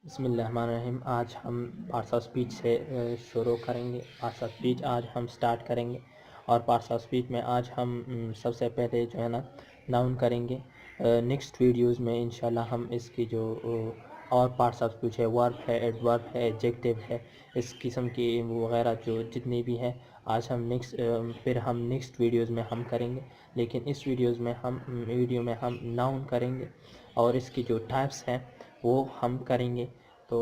بسم اللہ الرحمن الرحیم۔ آج ہم پارٹس آف اسپیچ سے شروع کریں گے۔ پارٹس آف اسپیچ آج ہم سٹارٹ کریں گے، اور پارٹس آف اسپیچ میں آج ہم سب سے پہلے جو ہے نا ناؤن کریں گے۔ نیکسٹ ویڈیوز میں انشاءاللہ ہم اس کی جو اور پارٹس آف اسپیچ ہے، ورب ہے، ایڈورب ہے، ایڈجیکٹیو ہے، اس قسم کی وغیرہ جو جتنی بھی ہیں آج ہم نیکسٹ ویڈیوز میں ہم کریں گے۔ لیکن اس ویڈیو میں ہم ناؤن کریں گے، اور اس کی جو ٹائپس ہیں وہ ہم کریں گے۔ تو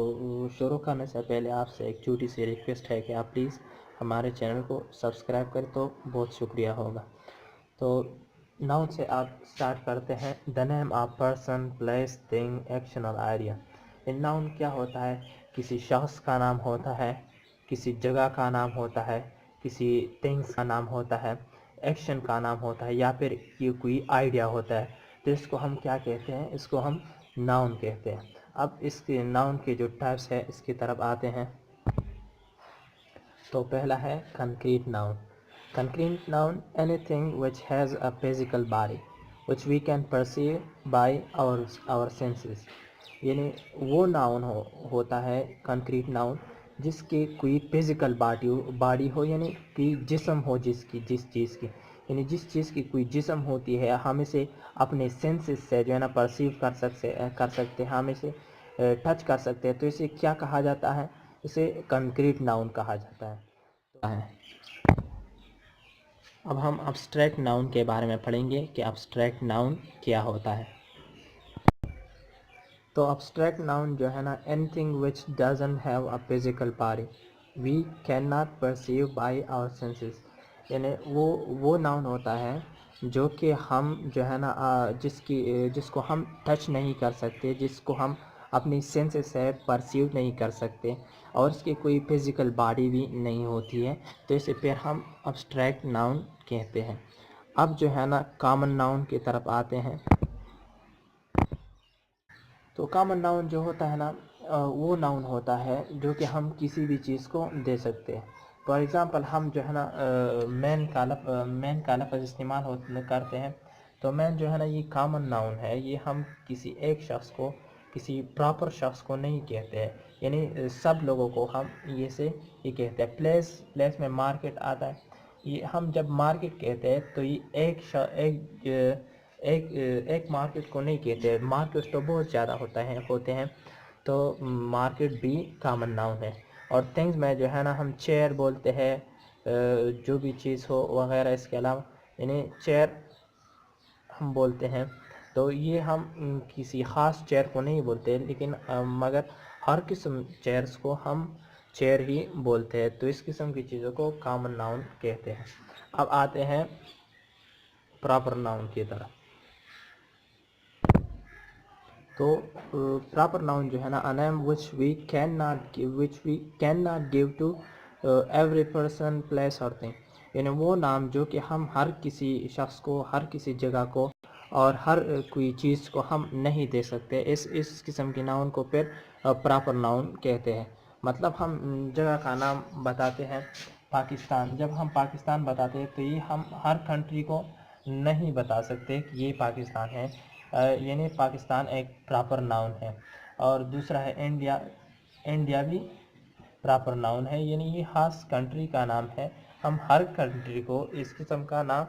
شروع کرنے سے پہلے آپ سے ایک چھوٹی سی ریکویسٹ ہے کہ آپ پلیز ہمارے چینل کو سبسکرائب کریں تو بہت شکریہ ہوگا۔ تو ناؤن سے آپ سٹارٹ کرتے ہیں۔ The name of person, place, thing, action اور آئیڈیا۔ ناؤن کیا ہوتا ہے؟ کسی شخص کا نام ہوتا ہے، کسی جگہ کا نام ہوتا ہے، کسی تھنگس کا نام ہوتا ہے، ایکشن کا نام ہوتا ہے، یا پھر یہ کوئی آئیڈیا ہوتا ہے۔ تو اس کو ہم کیا کہتے ہیں؟ اس کو ہم ناؤن کہتے ہیں۔ اب اس کے ناؤن کے جو ٹائپس ہے اس کی طرف آتے ہیں۔ تو پہلا ہے concrete noun. Concrete noun anything which has a physical body which we can perceive by our senses۔ یعنی وہ ناؤن ہوتا ہے کنکریٹ ناؤن جس کی کوئی فزیکل باڈی ہو، یعنی کہ جسم ہو، جس چیز کی، یعنی جس چیز کی کوئی جسم ہوتی ہے، ہم اسے اپنے سینسز سے جو ہے نا پرسیو کر سکتے ہیں، ہم اسے ٹچ کر سکتے ہیں۔ تو اسے کیا کہا جاتا ہے؟ اسے کنکریٹ ناؤن کہا جاتا ہے۔ اب ہم ابسٹریکٹ ناؤن کے بارے میں پڑھیں گے کہ ابسٹریکٹ ناؤن کیا ہوتا ہے۔ تو ابسٹریکٹ ناؤن جو ہے نا anything which doesn't have a physical body we can not perceive by our senses. یعنی وہ ناؤن ہوتا ہے جو کہ ہم جو ہے نا جس کو ہم ٹچ نہیں کر سکتے، جس کو ہم اپنی سینسز سے پرسیو نہیں کر سکتے، اور اس کی کوئی فزیکل باڈی بھی نہیں ہوتی ہے، تو اسے پھر ہم ابسٹریکٹ ناؤن کہتے ہیں۔ اب جو ہے نا کامن ناؤن کی طرف آتے ہیں۔ تو کامن ناؤن جو ہوتا ہے نا وہ ناؤن ہوتا ہے جو کہ ہم کسی بھی چیز کو دے سکتے ہیں۔ فار ایگزامپل ہم جو ہے نا مین کا لفظ استعمال کرتے ہیں، تو مین جو ہے نا یہ کامن ناؤن ہے، یہ ہم کسی ایک شخص کو، کسی پراپر شخص کو نہیں کہتے ہیں، یعنی سب لوگوں کو ہم یہ کہتے ہیں۔ پلیس میں مارکیٹ آتا ہے، یہ ہم جب مارکیٹ کہتے ہیں تو یہ ایک مارکیٹ کو نہیں کہتے، مارکیٹ تو بہت زیادہ ہوتے ہیں، تو مارکیٹ بھی کامن ناؤن ہے۔ اور تھنگز میں جو ہے نا ہم چیئر بولتے ہیں، جو بھی چیز ہو وغیرہ، اس کے علاوہ یعنی چیئر ہم بولتے ہیں۔ تو یہ ہم کسی خاص چیئر کو نہیں بولتے، لیکن مگر ہر قسم چیئرز کو ہم چیئر ہی بولتے ہیں۔ تو اس قسم کی چیزوں کو کامن ناؤن کہتے ہیں۔ اب آتے ہیں پراپر ناؤن کی طرف۔ تو پراپر ناؤن جو ہے نا a name which we cannot give to every person, place or thing۔ یعنی وہ نام جو کہ ہم ہر کسی شخص کو، ہر کسی جگہ کو اور ہر کوئی چیز کو ہم نہیں دے سکتے، اس قسم کی ناؤن کو پھر پراپر ناؤن کہتے ہیں۔ مطلب ہم جگہ کا نام بتاتے ہیں، پاکستان، جب ہم پاکستان بتاتے ہیں تو یہ ہم ہر کنٹری کو نہیں بتا سکتے کہ یہ پاکستان ہے، یعنی پاکستان ایک پراپر ناؤن ہے۔ اور دوسرا ہے انڈیا بھی پراپر ناؤن ہے، یعنی یہ خاص کنٹری کا نام ہے، ہم ہر کنٹری کو اس قسم کا نام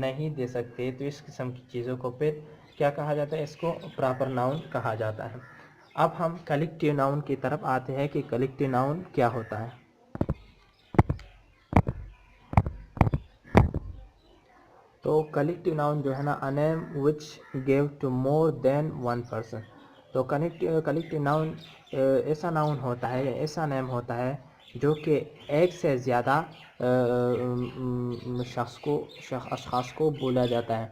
نہیں دے سکتے۔ تو اس قسم کی چیزوں کو پھر کیا کہا جاتا ہے؟ اس کو پراپر ناؤن کہا جاتا ہے۔ اب ہم کلیکٹیو ناؤن کی طرف آتے ہیں کہ کلیکٹیو ناؤن کیا ہوتا ہے۔ تو کلیکٹیو ناؤن جو ہے نا a name which give to more than one person۔ تو کلیکٹیو ناؤن ایسا ناؤن ہوتا ہے، ایسا نیم ہوتا ہے جو کہ ایک سے زیادہ اشخاص کو بولا جاتا ہے۔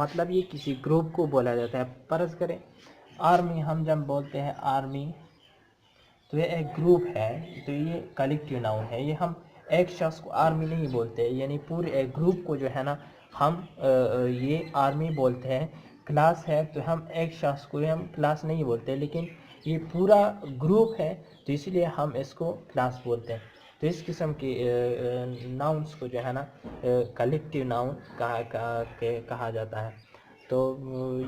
مطلب یہ کسی گروپ کو بولا جاتا ہے۔ فرض کریں آرمی، ہم جب بولتے ہیں آرمی تو یہ ایک گروپ ہے، تو یہ کلیکٹیو ناؤن ہے۔ یہ ہم ایک شخص کو آرمی نہیں بولتے، یعنی پورے ایک گروپ کو جو ہے نا ہم یہ آرمی بولتے ہیں۔ کلاس ہے تو ہم ایک شخص کو ہم کلاس نہیں بولتے، لیکن یہ پورا گروپ ہے تو اس لیے ہم اس کو کلاس بولتے ہیں۔ تو اس قسم کی ناؤنس کو جو ہے نا کلیکٹیو ناؤن کہا جاتا ہے۔ تو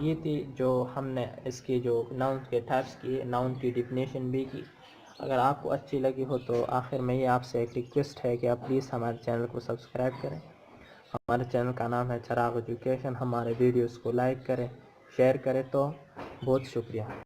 یہ تھی جو ہم نے اس کی جو ناؤن کے ٹائپس کی، ناؤن کی ڈیفینیشن بھی کی۔ اگر آپ کو اچھی لگی ہو تو آخر میں یہ آپ سے ایک ریکویسٹ ہے کہ آپ پلیز ہمارے چینل کو سبسکرائب کریں۔ ہمارے چینل کا نام ہے چراغ ایجوکیشن۔ ہمارے ویڈیوز کو لائک کریں، شیئر کریں، تو بہت شکریہ۔